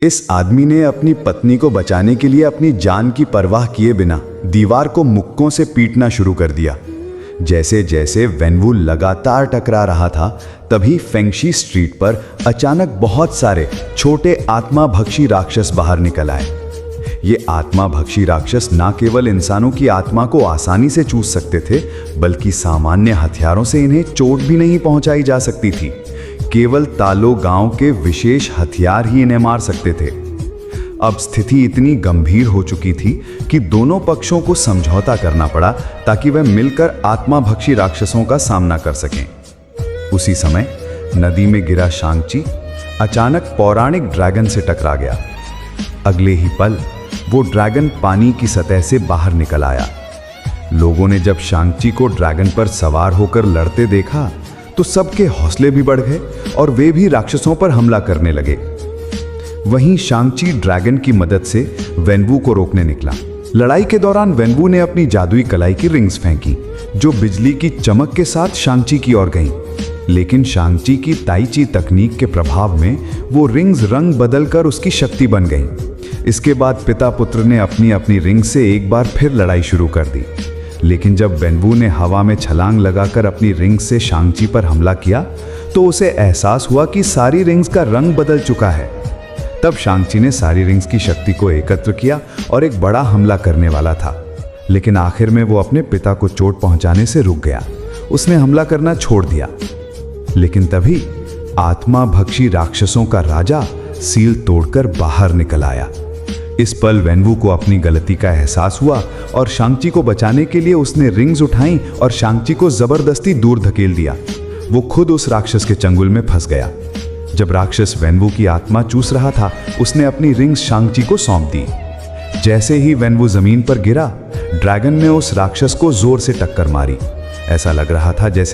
इस आदमी ने अपनी पत्नी को बचाने के लिए अपनी जान की परवाह किए बिना दीवार को मुक्कों से पीटना शुरू कर दिया। जैसे जैसे वेनवू लगातार टकरा रहा था, तभी फेंगशी स्ट्रीट पर अचानक बहुत सारे छोटे आत्माभक्षी राक्षस बाहर निकल आए। ये आत्माभक्षी राक्षस न केवल इंसानों की आत्मा को आसानी से चूस सकते थे, बल्कि सामान्य हथियारों से इन्हें चोट भी नहीं पहुंचाई जा सकती थी। केवल तालो गांव के विशेष हथियार ही इन्हें मार सकते थे। अब स्थिति इतनी गंभीर हो चुकी थी कि दोनों पक्षों को समझौता करना पड़ा ताकि वे मिलकर आत्माभक्षी राक्षसों का सामना कर सकें। उसी समय नदी में गिरा शांगची अचानक पौराणिक ड्रैगन से टकरा गया। अगले ही पल वो ड्रैगन पानी की सतह से बाहर निकल आया। लोगों ने जब शांगची को ड्रैगन पर सवार होकर लड़ते देखा तो सबके हौसले भी बढ़ गए और वे भी राक्षसों पर हमला करने लगे। वहीं शांगची ड्रैगन की मदद से वेनवू को रोकने निकला। लड़ाई के दौरान वेनवू ने अपनी जादुई कलाई की रिंग्स फेंकी, जो बिजली की चमक के साथ शांगची की ओर गईं। लेकिन शांगची की ताइची तकनीक के प्रभाव में वो रिंग्स रंग बदलकर उसकी शक्ति बन गईं। इसके बाद पिता पुत्र ने अपनी अपनी रिंग से एक बार फिर लड़ाई शुरू कर दी। लेकिन जब वेनवू ने हवा में छलांग लगाकर अपनी रिंग से शांगची पर हमला किया तो उसे एहसास हुआ कि सारी रिंग्स का रंग बदल चुका है। तब शांगची ने सारी रिंग्स की शक्ति को एकत्र किया और एक बड़ा हमला करने वाला था, लेकिन आखिर में वो अपने पिता को चोट पहुंचाने से रुक गया। उसने हमला करना छोड़ दिया। लेकिन तभी आत्माभक्षी राक्षसों का राजा सील तोड़कर बाहर निकल आया। इस पल वेनवू को अपनी गलती का एहसास हुआ और शांगची को बचाने के लिए उसने रिंग्स उठाई और शांगची को जबरदस्ती दूर धकेल दिया। वो खुद उस राक्षस के चंगुल में फंस गया। जब राक्षस वेनवू की आत्मा चूस रहा था, उसने अपनी रिंग्स शांगची को सौंप दी। जैसे ही वेनवू जमीन पर गिरा, ड्रैगन ने उस राक्षस को जोर से टक्कर मारी। ऐसा लग रहा था जैसे